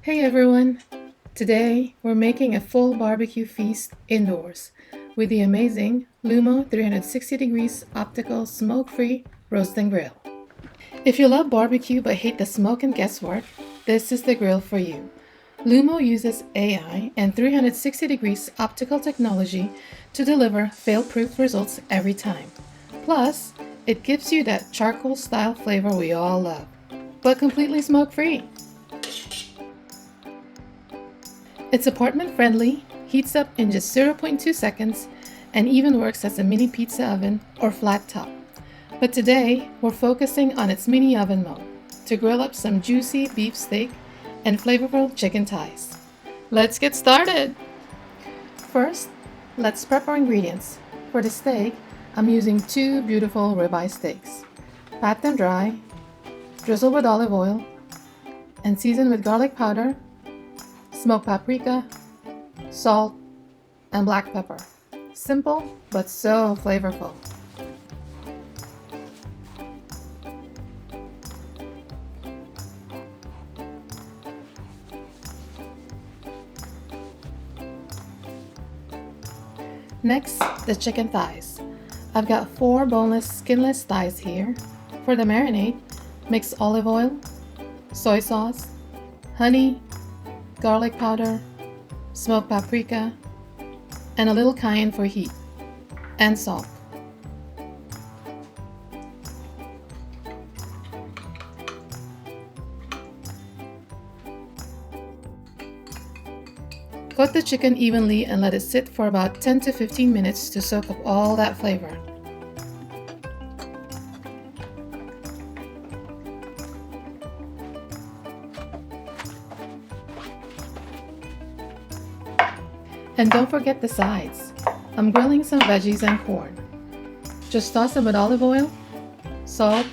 Hey everyone! Today we're making a full barbecue feast indoors with the amazing LUMO 360 degrees optical smoke-free roast and grill. If you love barbecue but hate the smoke and guesswork, this is the grill for you. LUMO uses AI and 360 degrees optical technology to deliver fail-proof results every time. Plus, it gives you that charcoal style flavor we all love, but completely smoke-free. It's apartment friendly, heats up in just 0.2 seconds, and even works as a mini pizza oven or flat top. But today, we're focusing on its mini oven mode to grill up some juicy beef steak and flavorful chicken thighs. Let's get started! First, let's prep our ingredients. For the steak, I'm using two beautiful ribeye steaks. Pat them dry, drizzle with olive oil, and season with garlic powder, smoked paprika, salt, and black pepper. Simple, but so flavorful. Next, the chicken thighs. I've got 4 boneless, skinless thighs here. For the marinade, mix olive oil, soy sauce, honey, garlic powder, smoked paprika, and a little cayenne for heat, and salt. Coat the chicken evenly and let it sit for about 10 to 15 minutes to soak up all that flavor. And don't forget the sides. I'm grilling some veggies and corn. Just toss them with olive oil, salt,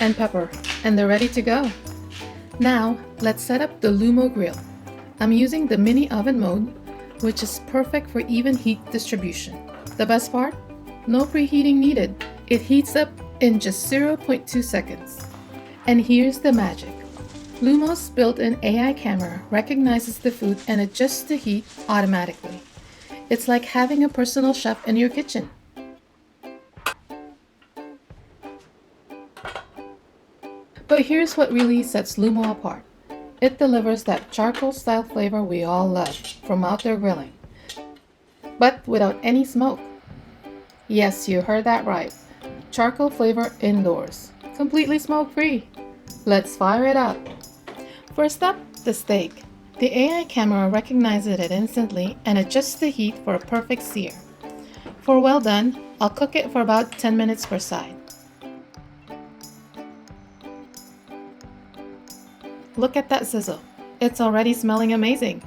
and pepper, and they're ready to go. Now, let's set up the LUMO grill. I'm using the mini oven mode, which is perfect for even heat distribution. The best part? No preheating needed. It heats up in just 0.2 seconds. And here's the magic. LUMO's built-in AI camera recognizes the food and adjusts the heat automatically. It's like having a personal chef in your kitchen. But here's what really sets LUMO apart. It delivers that charcoal-style flavor we all love from outdoor grilling, but without any smoke. Yes, you heard that right. Charcoal flavor indoors, completely smoke-free. Let's fire it up. First up, the steak. The AI camera recognizes it instantly and adjusts the heat for a perfect sear. For well done, I'll cook it for about 10 minutes per side. Look at that sizzle. It's already smelling amazing.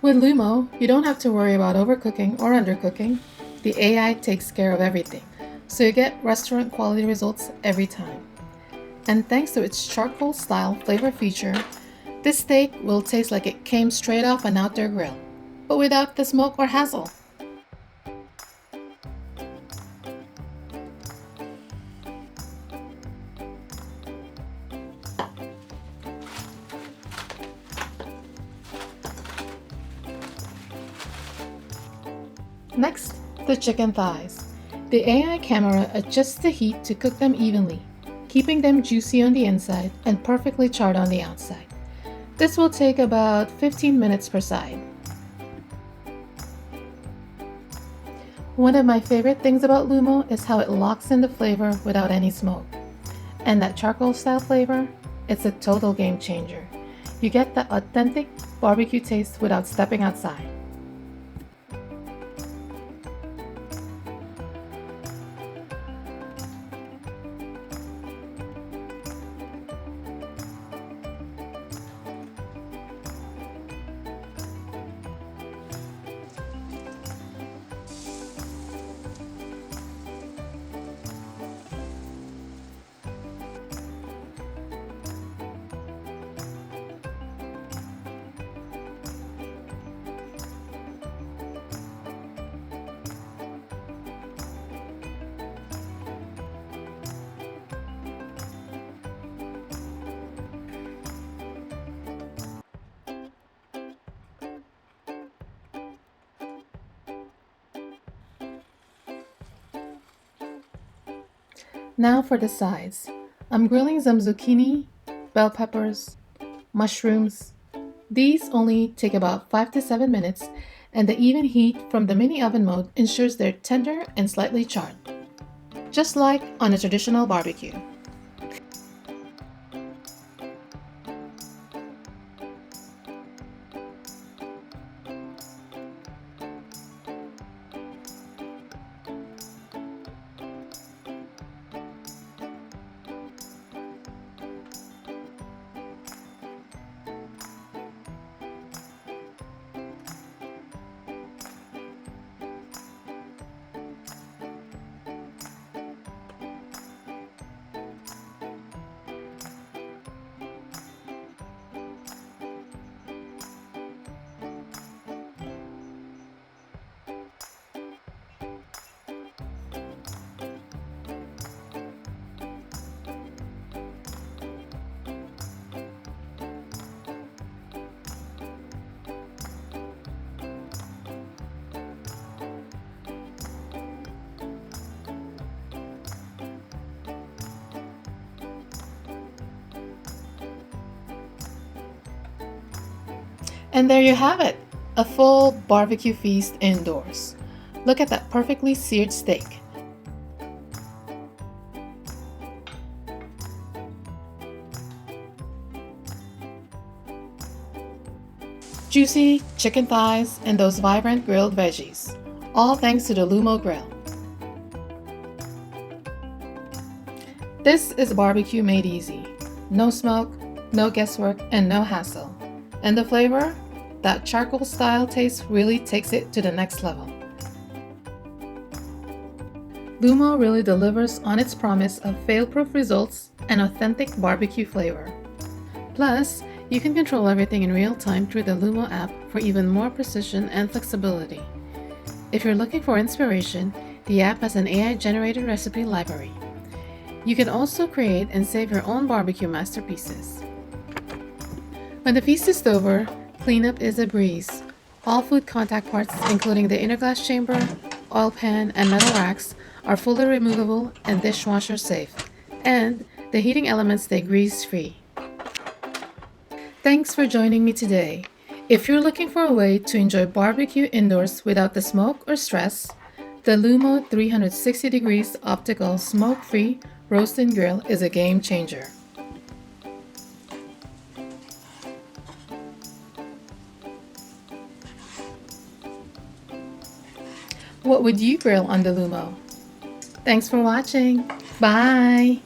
With LUMO, you don't have to worry about overcooking or undercooking. The AI takes care of everything, so you get restaurant quality results every time. And thanks to its charcoal style flavor feature, this steak will taste like it came straight off an outdoor grill, but without the smoke or hassle. Next, the chicken thighs. The AI camera adjusts the heat to cook them evenly, keeping them juicy on the inside and perfectly charred on the outside. This will take about 15 minutes per side. One of my favorite things about LUMO is how it locks in the flavor without any smoke. And that charcoal style flavor, it's a total game changer. You get that authentic barbecue taste without stepping outside. Now for the sides. I'm grilling some zucchini, bell peppers, mushrooms. These only take about 5 to 7 minutes, and the even heat from the mini oven mode ensures they're tender and slightly charred, just like on a traditional barbecue. And there you have it, a full barbecue feast indoors. Look at that perfectly seared steak. Juicy chicken thighs and those vibrant grilled veggies, all thanks to the LUMO grill. This is barbecue made easy. No smoke, no guesswork, and no hassle. And the flavor? That charcoal style taste really takes it to the next level. LUMO really delivers on its promise of fail-proof results and authentic barbecue flavor. Plus, you can control everything in real time through the LUMO app for even more precision and flexibility. If you're looking for inspiration, the app has an AI-generated recipe library. You can also create and save your own barbecue masterpieces. When the feast is over, cleanup is a breeze. All food contact parts, including the inner glass chamber, oil pan, and metal racks, are fully removable and dishwasher safe, and the heating elements stay grease-free. Thanks for joining me today. If you're looking for a way to enjoy barbecue indoors without the smoke or stress, the LUMO 360 degrees Optical Smoke-Free Roast Grill is a game changer. What would you grill on the LUMO? Thanks for watching. Bye!